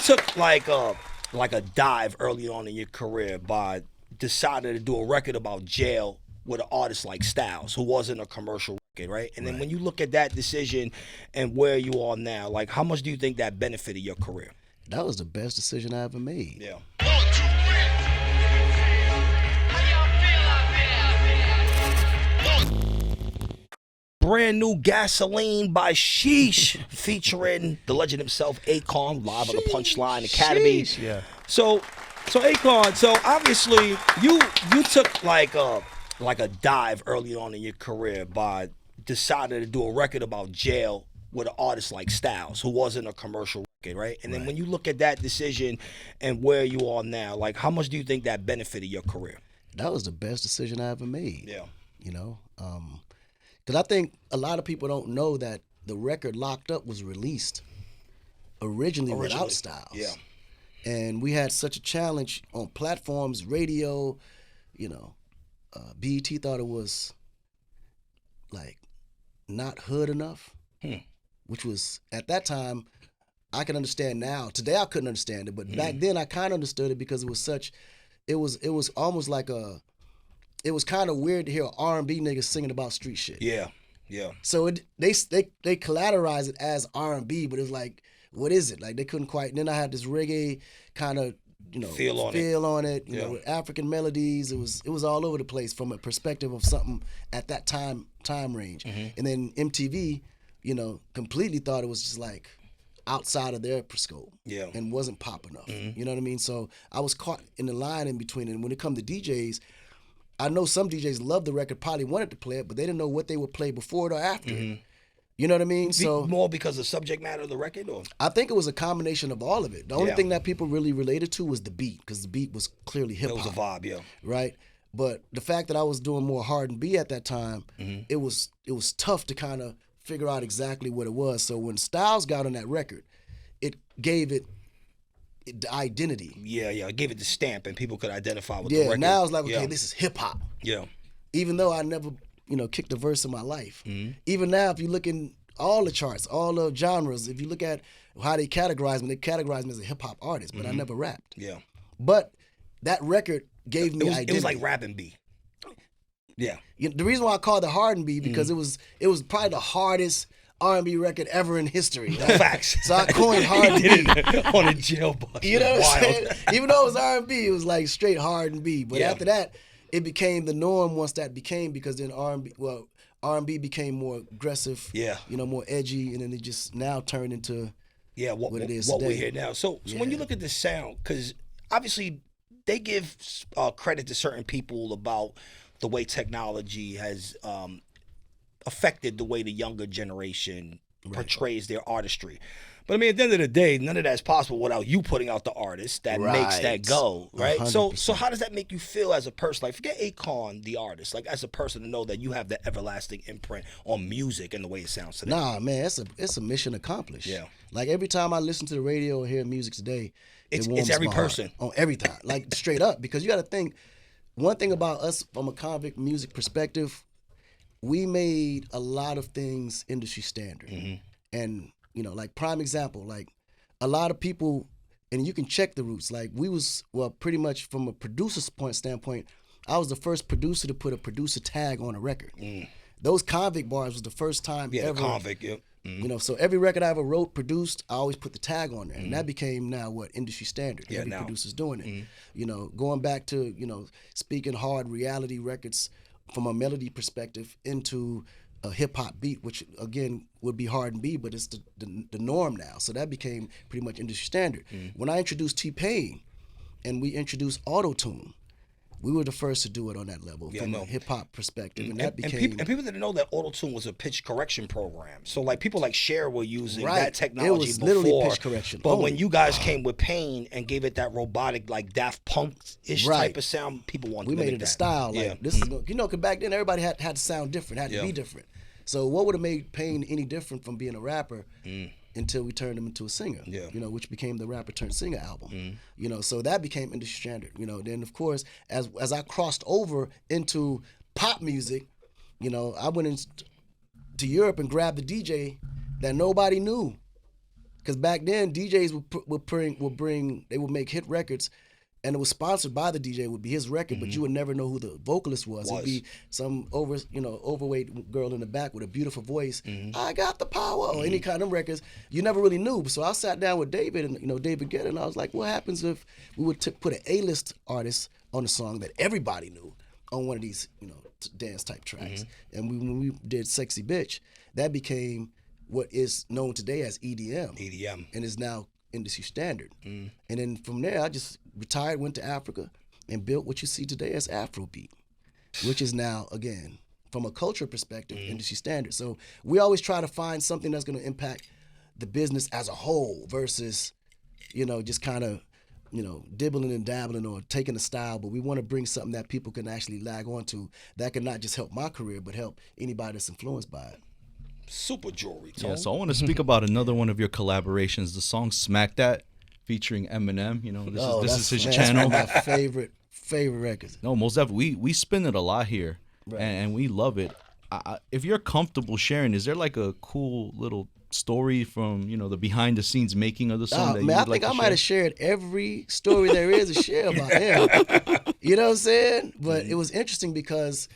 took like a dive early on in your career by deciding to do a record about jail with an artist like Styles, who wasn't a commercial record, right? And then when you look at that decision and where you are now, like how much do you think that benefited your career? That was the best decision I ever made. Yeah. Brand new Gasoline by Sheesh, featuring the legend himself, Akon, live on the Punchline Academy. Sheesh, yeah. So Akon, so obviously you took like a dive early on in your career by deciding to do a record about jail with an artist like Styles, who wasn't a commercial record, right? And then when you look at that decision and where you are now, like how much do you think that benefited your career? That was the best decision I ever made. Yeah. You know, because I think a lot of people don't know that the record Locked Up was released originally without Styles. Yeah. And we had such a challenge on platforms, radio, you know. BET thought it was like not hood enough, which was at that time, I can understand now. Today I couldn't understand it, but back then I kind of understood it because it was such, it was almost like it was kind of weird to hear R&B niggas singing about street shit. Yeah, yeah. So they collateralized it as R&B, but it was like, what is it? Like they couldn't quite. And then I had this reggae kind of, you know, feel on it. You know, with African melodies. It was all over the place from a perspective of something at that time range. And then MTV, you know, completely thought it was just like outside of their scope. Yeah. And wasn't pop enough. You know what I mean? So I was caught in the line in between. And when it comes to DJs, I know some DJs loved the record, probably wanted to play it, but they didn't know what they would play before it or after it. You know what I mean? So more because of the subject matter of the record, or I think it was a combination of all of it. The only thing that people really related to was the beat, because the beat was clearly hip hop. It was a vibe, yeah. Right? But the fact that I was doing more R&B at that time, it was tough to kind of figure out exactly what it was. So when Styles got on that record, it gave it the identity. Yeah, it gave it the stamp, and people could identify with the record. Now it's like, okay, this is hip hop. Yeah. Even though I never, you know, kicked a verse in my life. Even now, if you look in all the charts, all the genres, if you look at how they categorize me as a hip hop artist, but I never rapped. Yeah. But that record gave me identity. It was like rap and B. Yeah. The reason why I called it hard and B because it was probably the hardest R&B record ever in history. Right? Facts. So I coined hard and B on a jail bus. You know what I'm saying? Even though it was R&B, it was like straight hard and B. But after that, it became the norm once that became, because then R&B became more aggressive. Yeah. You know, more edgy, and then it just now turned into what it is what today. we hear now. So when you look at the sound, because obviously they give credit to certain people about the way technology has affected the way the younger generation portrays their artistry. But I mean, at the end of the day, none of that's possible without you putting out the artist that makes that go, right? 100%. So how does that make you feel as a person? Like, forget Akon, the artist, like as a person to know that you have the everlasting imprint on music and the way it sounds today. Nah, man, it's a mission accomplished. Yeah. Like every time I listen to the radio or hear music today, it's warms every my heart. person. On every time, like straight up, because you got to think. One thing about us from a convict music perspective, we made a lot of things industry standard. And, you know, like prime example, like a lot of people, and you can check the roots, like we was, well, pretty much from a producer's standpoint, I was the first producer to put a producer tag on a record. Those convict bars was the first time ever. The convict, You know, so every record I ever wrote, produced, I always put the tag on there. And that became now what industry standard. Every producer's doing it. You know, going back to, you know, speaking hard reality records from a melody perspective into a hip hop beat, which again would be hard and B, but it's the norm now. So that became pretty much industry standard. When I introduced T-Pain and we introduced auto-tune, we were the first to do it on that level from a hip hop perspective, and that became. And people didn't know that auto-tune was a pitch correction program. So like people like Cher were using that technology it was before. Literally pitch correction. But when you guys came with Pain and gave it that robotic, like Daft Punk-ish type of sound, people wanted. We made it a style. Like this is, you know, because back then everybody had to sound different, had to be different. So what would have made Pain any different from being a rapper? Until we turned him into a singer, you know, which became the Rapper Turned Singer album. You know, so that became industry standard. You know, then of course, as I crossed over into pop music, you know, I went into Europe and grabbed the DJ that nobody knew Because back then DJs would make hit records, and it was sponsored by the DJ. It would be his record, but you would never know who the vocalist was. It'd be some overweight girl in the back with a beautiful voice. I got the power, or any kind of records. You never really knew. So I sat down with David and David Guetta, and I was like, what happens if we would put an A-list artist on a song that everybody knew on one of these dance type tracks? And when we did Sexy Bitch, that became what is known today as EDM, and is now industry standard. And then from there, I just retired, went to Africa, and built what you see today as Afrobeat, which is now, again, from a culture perspective, industry standard. So we always try to find something that's going to impact the business as a whole versus, just kind of, dibbling and dabbling or taking a style, but we want to bring something that people can actually lag onto that can not just help my career, but help anybody that's influenced by it. Super jewelry, Tone. Yeah, so I want to speak about another one of your collaborations, the song "Smack That" featuring Eminem. This is his channel. That's one of my favorite records. No, most definitely. We spin it a lot here, right, and we love it. If you're comfortable sharing, is there like a cool little story from the behind the scenes making of the song? I think I might have shared every story there is to share about him. You know what I'm saying? But it was interesting because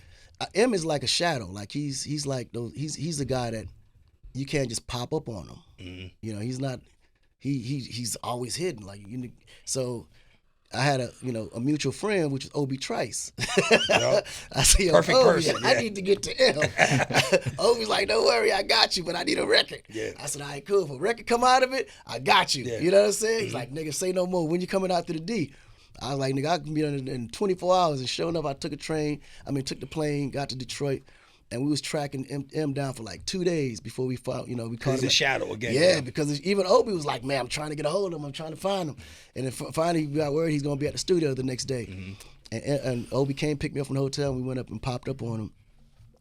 M is like a shadow. Like he's like those. He's the guy that you can't just pop up on him. He's not. He's always hidden. Like so. I had a mutual friend, which was Obi Trice. Yep. I said, perfect Obi, person. I need to get to him. Obi's like, don't worry, I got you, but I need a record. Yeah. I said, all right, cool. If a record come out of it, I got you. Yeah. You know what I'm saying? He's like, nigga, say no more. When you coming out to the D? I was like, nigga, I can be in 24 hours. And sure enough, I took the plane, got to Detroit, and we was tracking M down for like 2 days before we found, we caught him. He's a shadow again. Yeah, because even Obi was like, man, I'm trying to get a hold of him. I'm trying to find him. And then finally we got word he's going to be at the studio the next day. And Obi came, picked me up from the hotel, and we went up and popped up on him.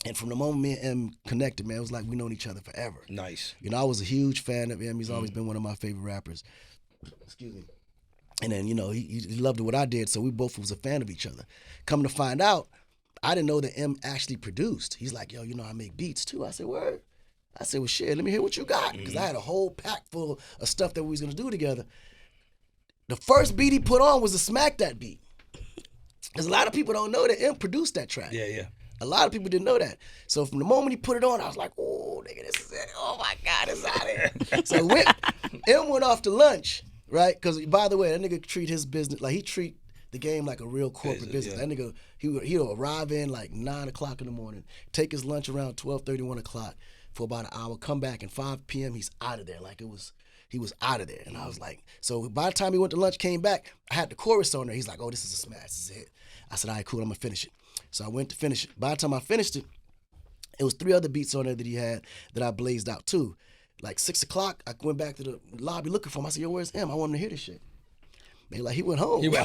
And from the moment me and M connected, man, it was like we known each other forever. Nice. I was a huge fan of M. He's always been one of my favorite rappers. Excuse me. And then, he loved what I did, so we both was a fan of each other. Come to find out, I didn't know that M actually produced. He's like, yo, I make beats too. I said, word? I said, well, shit, let me hear what you got. Because I had a whole pack full of stuff that we was going to do together. The first beat he put on was the Smack That beat. Because a lot of people don't know that M produced that track. Yeah. A lot of people didn't know that. So from the moment he put it on, I was like, oh, nigga, this is it. Oh, my God, it's out here. So M went off to lunch, right? Because, by the way, that nigga treat his business, like he treat the game like a real corporate business. Yeah. That nigga, he'll arrive in like 9 o'clock in the morning, take his lunch around 12:30, 1 o'clock for about an hour, come back, and 5 p.m. he's out of there. Like he was out of there. And I was like, so by the time he went to lunch, came back, I had the chorus on there. He's like, oh, this is a smash, this is a hit. I said, all right, cool, I'm gonna finish it. So I went to finish it. By the time I finished it, it was 3 other beats on there that he had that I blazed out too. Like 6 o'clock, I went back to the lobby looking for him. I said, yo, where's M? I want him to hear this shit. They like, he went home. Day over.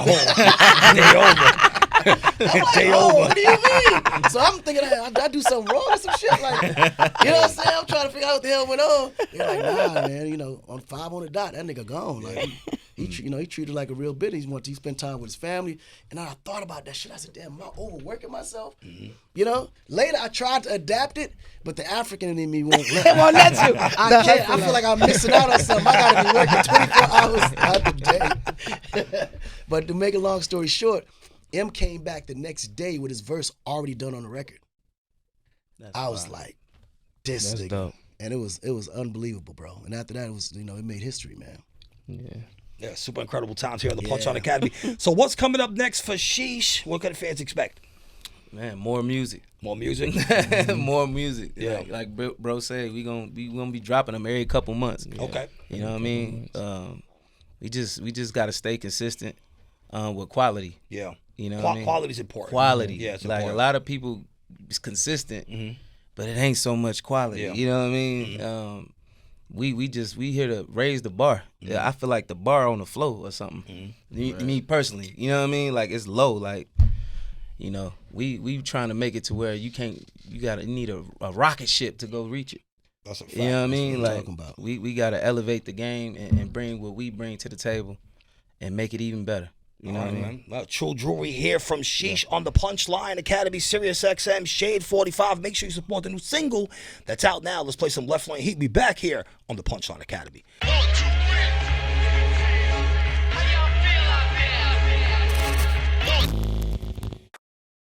Day over. What do you mean? So I'm thinking, I do something wrong or some shit. Like, you know what I'm saying? I'm trying to figure out what the hell went on. They're like, nah, man, on 5 on the dot, that nigga gone. Like, he treated like a real business. He spent time with his family. And then I thought about that shit. I said, damn, am I overworking myself? Later I tried to adapt it, but the African in me won't let me. Won't let you. I can't. I feel like I'm missing out on something. I gotta be working 24 hours out the day. But to make a long story short, M came back the next day with his verse already done on the record. I was like, this nigga. Dope. And it was unbelievable, bro. And after that, it was, it made history, man. Yeah, super incredible times here at the Punchline Academy. So what's coming up next for Sheesh? What can the fans expect? Man, more music. More music? More music. Yeah. Like bro said, we gonna be dropping them every couple months. Okay. You know what I mean? We just gotta stay consistent with quality. Yeah. You know what I mean? Quality's important. Quality. Yeah, it's like important. A lot of people is consistent, but it ain't so much quality. Yeah. You know what I mean? We here to raise the bar. Yeah, I feel like the bar on the floor or something. Me personally, you know what I mean? Like it's low. Like, we trying to make it to where you need a rocket ship to go reach it. That's a fact. You know what I mean? Like about. we gotta elevate the game and bring what we bring to the table and make it even better. You know what I mean? Well, True Jewelry here from Sheesh on the Punchline Academy, Sirius XM, Shade 45. Make sure you support the new single that's out now. Let's play some Left Lane Heat. Be back here on the Punchline Academy. 1, 2, 3.